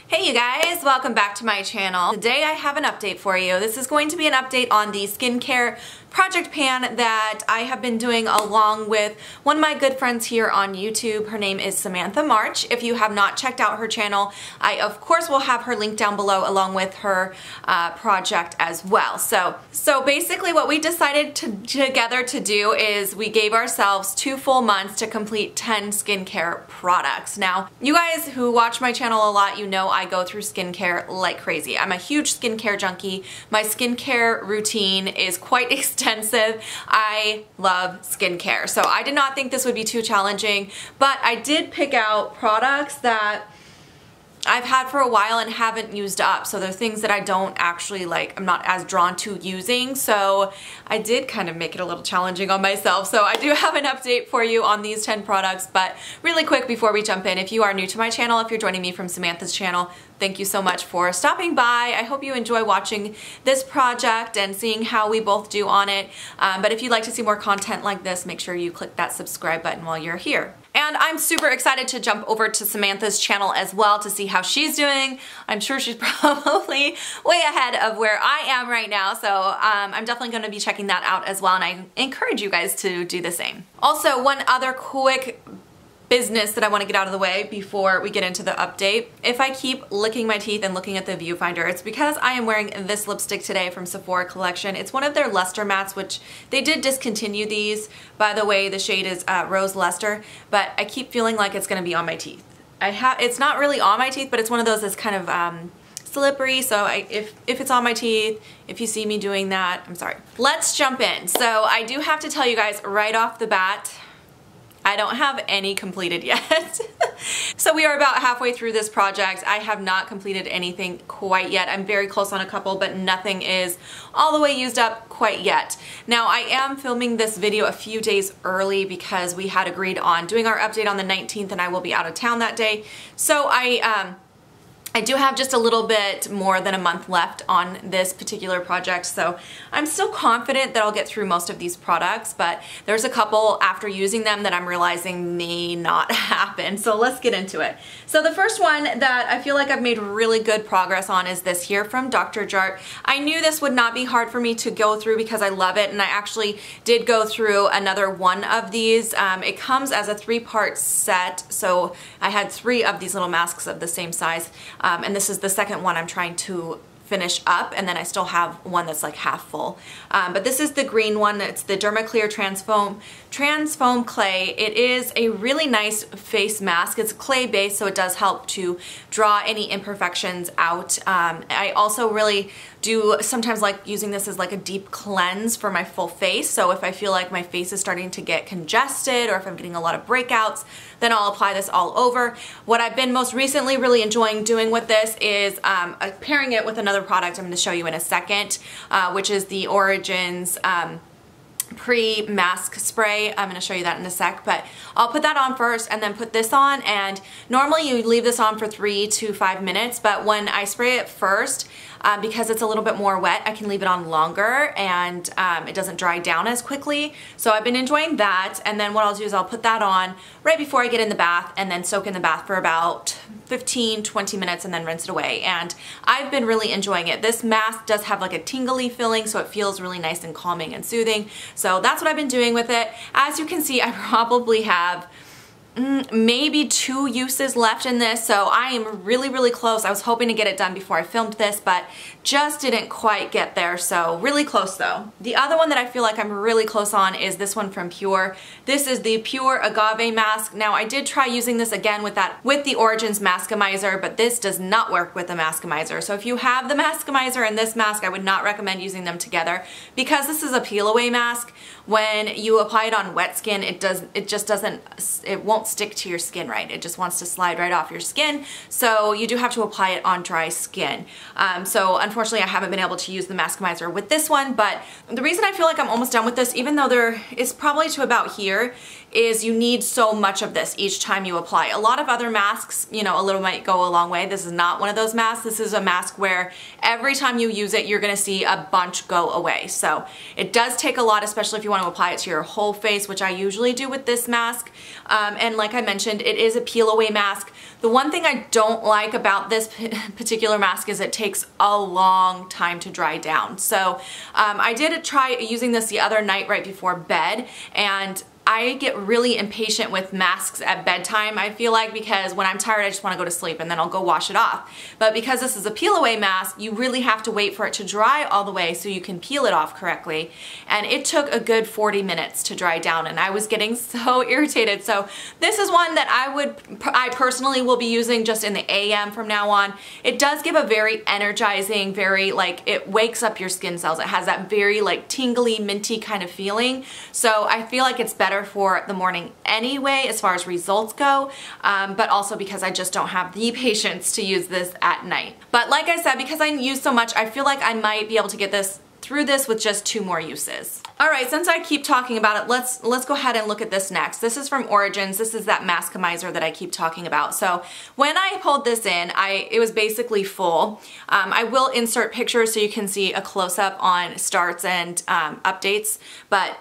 Hey you guys, welcome back to my channel. Today I have an update for you. This is going to be an update on the skincare project pan that I have been doing along with one of my good friends here on YouTube. Her name is Samantha March. If you have not checked out her channel, I of course will have her link down below along with her project as well. So basically what we decided together to do is we gave ourselves 2 full months to complete 10 skincare products. Now, you guys who watch my channel a lot, you know I go through skincare like crazy. I'm a huge skincare junkie. My skincare routine is quite extensive. I love skincare. So I did not think this would be too challenging, but I did pick out products that I've had for a while and haven't used up. So they're things that I don't actually like, I'm not as drawn to using. So I did kind of make it a little challenging on myself. So I do have an update for you on these 10 products, but really quick before we jump in, if you are new to my channel, if you're joining me from Samantha's channel, thank you so much for stopping by. I hope you enjoy watching this project and seeing how we both do on it. But if you'd like to see more content like this, make sure you click that subscribe button while you're here. And I'm super excited to jump over to Samantha's channel as well to see how she's doing. I'm sure she's probably way ahead of where I am right now, so I'm definitely going to be checking that out as well, and I encourage you guys to do the same. Also, one other quick business that I want to get out of the way before we get into the update. If I keep licking my teeth and looking at the viewfinder, it's because I am wearing this lipstick today from Sephora collection. It's one of their luster mattes, which they did discontinue these. By the way, the shade is Rose Luster, but I keep feeling like it's going to be on my teeth. It's not really on my teeth, but it's one of those that's kind of slippery, so if it's on my teeth, if you see me doing that, I'm sorry. Let's jump in. So I do have to tell you guys right off the bat, I don't have any completed yet. So we are about halfway through this project. I have not completed anything quite yet. I'm very close on a couple, but nothing is all the way used up quite yet. Now, I am filming this video a few days early because we had agreed on doing our update on the 19th and I will be out of town that day. So I do have just a little bit more than a month left on this particular project, so I'm still confident that I'll get through most of these products, but there's a couple after using them that I'm realizing may not happen, so let's get into it. So the first one that I feel like I've made really good progress on is this here from Dr. Jart. I knew this would not be hard for me to go through because I love it, and I actually did go through another one of these. It comes as a 3-part set, so I had 3 of these little masks of the same size. And this is the second one I'm trying to finish up, and then I still have one that's like half full. But this is the green one. It's the Dermaclear Transfoam Clay. It is a really nice face mask. It's clay based, so it does help to draw any imperfections out. I also really do sometimes like using this as like a deep cleanse for my full face. So if I feel like my face is starting to get congested or if I'm getting a lot of breakouts, then I'll apply this all over. What I've been most recently really enjoying doing with this is pairing it with another product I'm going to show you in a second, which is the Origins pre-mask spray. I'm going to show you that in a sec, but I'll put that on first and then put this on, and normally you leave this on for 3 to 5 minutes, but when I spray it first, because it's a little bit more wet, I can leave it on longer and it doesn't dry down as quickly. So I've been enjoying that, and then what I'll do is I'll put that on right before I get in the bath and then soak in the bath for about 15-20 minutes and then rinse it away, and I've been really enjoying it. This mask does have like a tingly feeling, so it feels really nice and calming and soothing. So that's what I've been doing with it. As you can see, I probably have maybe 2 uses left in this, so I am really close. I was hoping to get it done before I filmed this, but just didn't quite get there, so really close though. The other one that I feel like I'm really close on is this one from Pure. This is the Pure Agave mask. Now I did try using this again with the Origins Maskamizer, but this does not work with the Maskamizer. So if you have the Maskamizer and this mask, I would not recommend using them together because this is a peel away mask. When you apply it on wet skin, it won't stick to your skin right. It just wants to slide right off your skin. So you do have to apply it on dry skin. So unfortunately I haven't been able to use the Maskamizer with this one, but the reason I feel like I'm almost done with this, even though there is probably to about here, is you need so much of this each time you apply. A lot of other masks, you know, a little might go a long way. This is not one of those masks. This is a mask where every time you use it, you're gonna see a bunch go away. So it does take a lot, especially if you want to apply it to your whole face, which I usually do with this mask. And again, like I mentioned, it is a peel away mask. The one thing I don't like about this particular mask is it takes a long time to dry down. So I did try using this the other night right before bed, and I get really impatient with masks at bedtime, I feel like, because when I'm tired I just want to go to sleep and then I'll go wash it off. But because this is a peel away mask, you really have to wait for it to dry all the way so you can peel it off correctly. And it took a good 40 minutes to dry down and I was getting so irritated. So this is one that I personally will be using just in the AM from now on. It does give a very energizing, very like, it wakes up your skin cells. It has that very like tingly, minty kind of feeling. So I feel like it's better for the morning anyway as far as results go, but also because I just don't have the patience to use this at night. But like I said, because I use so much, I feel like I might be able to get through this with just 2 more uses. Alright, since I keep talking about it, let's go ahead and look at this next. This is from Origins. This is that maskimizer that I keep talking about. So when I pulled this in, it was basically full. I will insert pictures so you can see a close-up on starts and updates, but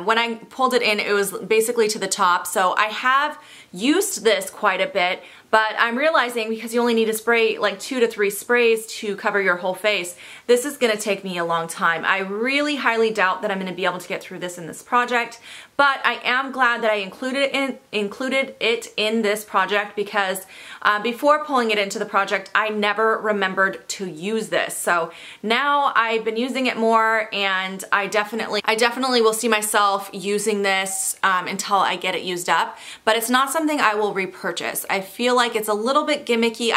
when I pulled it in, it was basically to the top. So I have used this quite a bit, but I'm realizing because you only need to spray like 2 to 3 sprays to cover your whole face, this is gonna take me a long time. I really highly doubt that I'm gonna be able to get through this in this project, but I am glad that I included it in this project because before pulling it into the project, I never remembered to use this. So now I've been using it more, and I definitely will see myself using this until I get it used up, but it's not something I will repurchase. I feel like it's a little bit gimmicky.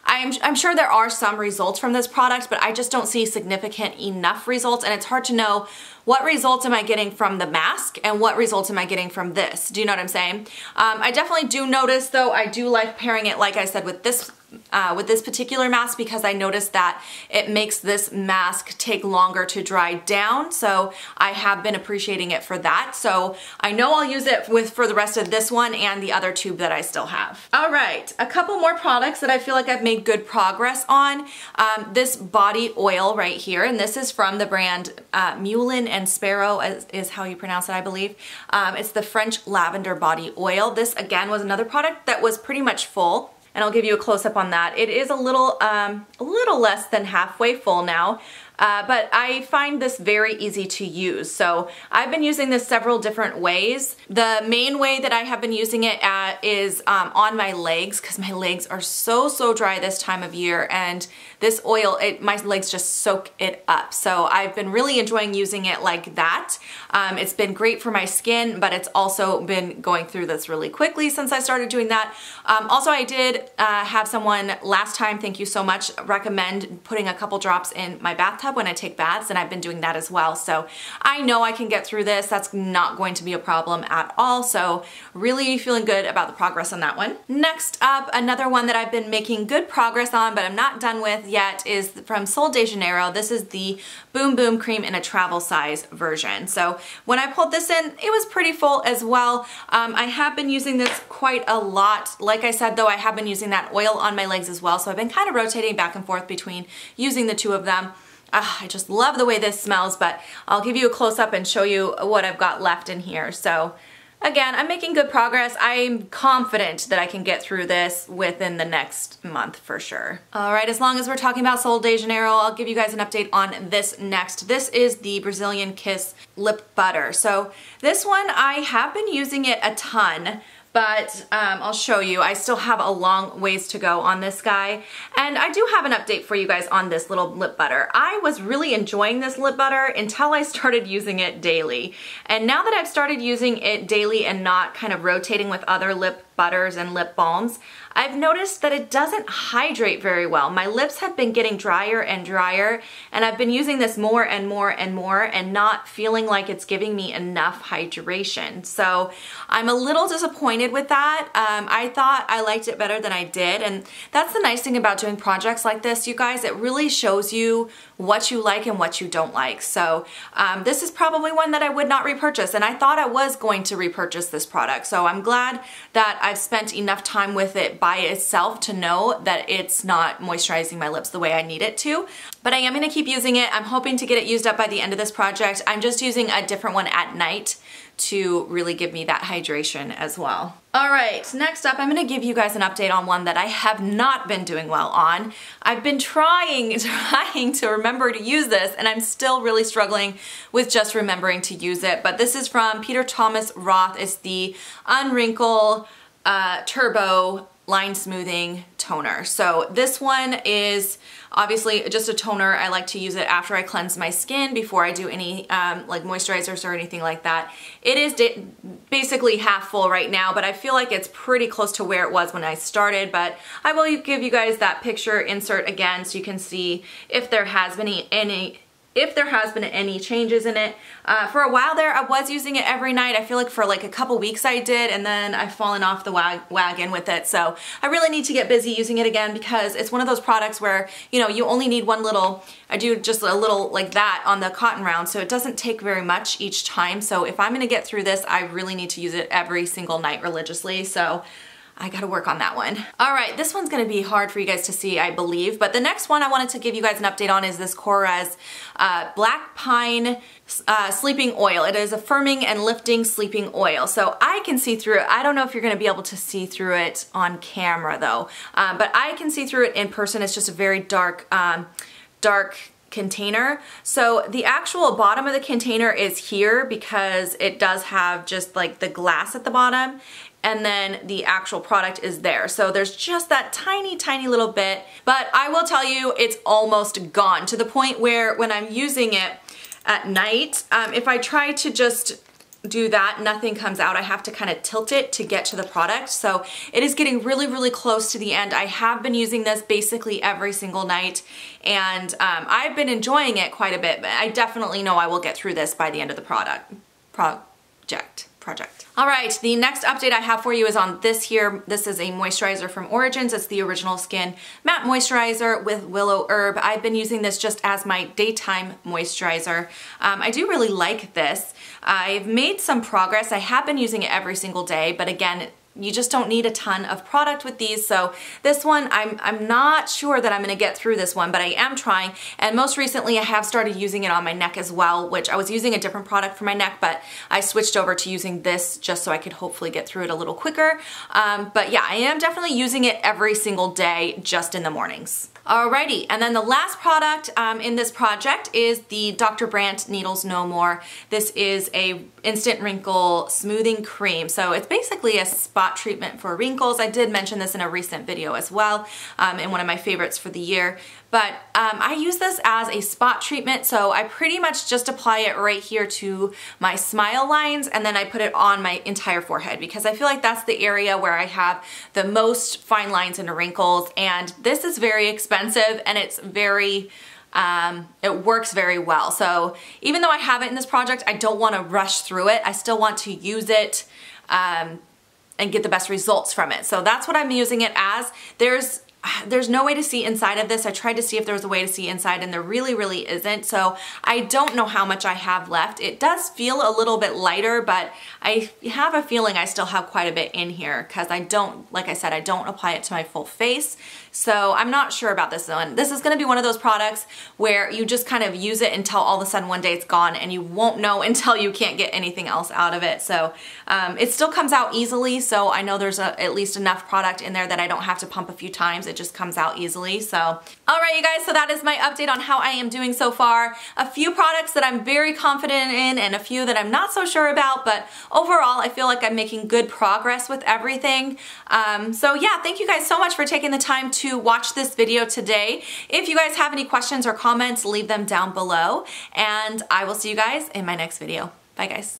I'm sure there are some results from this product, but I just don't see significant enough results, and it's hard to know what results am I getting from the mask and what results am I getting from this. Do you know what I'm saying? I definitely do notice though, I do like pairing it, like I said, with this particular mask because I noticed that it makes this mask take longer to dry down. So I have been appreciating it for that. So I know I'll use it for the rest of this one and the other tube that I still have. All right, a couple more products that I feel like I've made good progress on. This body oil right here, and this is from the brand Mullein and Sparrow is how you pronounce it, I believe. It's the French lavender body oil. This again was another product that was pretty much full, and I'll give you a close-up on that. It is a little less than halfway full now, but I find this very easy to use. So I've been using this several different ways. The main way that I have been using it is on my legs, because my legs are so dry this time of year, and this oil, my legs just soak it up. So I've been really enjoying using it like that. It's been great for my skin, but it's also been going through this really quickly since I started doing that. Also, I did have someone last time, thank you so much, recommend putting a couple drops in my bathtub when I take baths, and I've been doing that as well. So I know I can get through this. That's not going to be a problem at all. So really feeling good about the progress on that one. Next up, another one that I've been making good progress on, but I'm not done with yet, is from Sol de Janeiro. This is the Boom Boom Cream in a travel size version. So when I pulled this in, it was pretty full as well. I have been using this quite a lot. Like I said though, I have been using that oil on my legs as well. So I've been kind of rotating back and forth between using the two of them. I just love the way this smells, but I'll give you a close-up and show you what I've got left in here. So again, I'm making good progress. I'm confident that I can get through this within the next month for sure. All right, as long as we're talking about Sol de Janeiro, I'll give you guys an update on this next. This is the Brazilian Kiss Lip Butter. So this one, I have been using it a ton, but I'll show you. I still have a long ways to go on this guy. And I do have an update for you guys on this little lip butter. I was really enjoying this lip butter until I started using it daily. And now that I've started using it daily and not kind of rotating with other lip butters and lip balms, I've noticed that it doesn't hydrate very well. My lips have been getting drier and drier, and I've been using this more and more and more and not feeling like it's giving me enough hydration. So I'm a little disappointed with that. I thought I liked it better than I did, and that's the nice thing about doing projects like this, you guys. It really shows you what you like and what you don't like. So this is probably one that I would not repurchase, and I thought I was going to repurchase this product. So I'm glad that I've spent enough time with it by itself to know that it's not moisturizing my lips the way I need it to. But I am going to keep using it. I'm hoping to get it used up by the end of this project. I'm just using a different one at night to really give me that hydration as well. All right, next up, I'm gonna give you guys an update on one that I have not been doing well on. I've been trying to remember to use this, and I'm still really struggling with just remembering to use it, but this is from Peter Thomas Roth. It's the Unwrinkle Turbo Line Smoothing Toner. So this one is obviously just a toner. I like to use it after I cleanse my skin before I do any like moisturizers or anything like that. It is basically half full right now, but I feel like it's pretty close to where it was when I started, but I will give you guys that picture insert again so you can see if there has been any changes in it. For a while there, I was using it every night. I feel like for like a couple weeks I did, and then I've fallen off the wagon with it. So I really need to get busy using it again because it's one of those products where, you know, you only need one little, I do just a little like that on the cotton round, so it doesn't take very much each time. So if I'm gonna get through this, I really need to use it every single night religiously. So I gotta work on that one. All right, this one's gonna be hard for you guys to see, I believe, but the next one I wanted to give you guys an update on is this Korres Black Pine Sleeping Oil. It is a firming and lifting sleeping oil. So I can see through it. I don't know if you're gonna be able to see through it on camera though, but I can see through it in person. It's just a very dark, dark container. So the actual bottom of the container is here because it does have just like the glass at the bottom, and then the actual product is there. So there's just that tiny, tiny little bit, but I will tell you it's almost gone to the point where when I'm using it at night, if I try to just do that, nothing comes out. I have to kind of tilt it to get to the product. So it is getting really, really close to the end. I have been using this basically every single night, and I've been enjoying it quite a bit, but I definitely know I will get through this by the end of the project. All right, the next update I have for you is on this here. This is a moisturizer from Origins. It's the Original Skin Matte Moisturizer with Willow Herb. I've been using this just as my daytime moisturizer. I do really like this. I've made some progress. I have been using it every single day, but again, you just don't need a ton of product with these. So this one, I'm not sure that I'm gonna get through this one, but I am trying. And most recently I have started using it on my neck as well, which I was using a different product for my neck, but I switched over to using this just so I could hopefully get through it a little quicker. But yeah, I am definitely using it every single day, just in the mornings. Alrighty, and then the last product in this project is the Dr. Brandt Needles No More. This is a instant wrinkle smoothing cream. So it's basically a spot treatment for wrinkles. I did mention this in a recent video as well, in one of my favorites for the year. But I use this as a spot treatment, so I pretty much just apply it right here to my smile lines, and then I put it on my entire forehead because I feel like that's the area where I have the most fine lines and wrinkles, and this is very expensive and it's very, it works very well. So even though I have it in this project, I don't want to rush through it. I still want to use it and get the best results from it. So that's what I'm using it as. There's no way to see inside of this. I tried to see if there was a way to see inside, and there really isn't. So I don't know how much I have left. It does feel a little bit lighter, but I have a feeling I still have quite a bit in here because I don't, like I said, I don't apply it to my full face. So I'm not sure about this one. This is gonna be one of those products where you just kind of use it until all of a sudden one day it's gone and you won't know until you can't get anything else out of it. So it still comes out easily, so I know there's at least enough product in there that I don't have to pump a few times. It just comes out easily. So all right, you guys, so that is my update on how I am doing so far. A few products that I'm very confident in and a few that I'm not so sure about, but overall I feel like I'm making good progress with everything. So yeah, thank you guys so much for taking the time to watch this video today. If you guys have any questions or comments, leave them down below, and I will see you guys in my next video. Bye guys.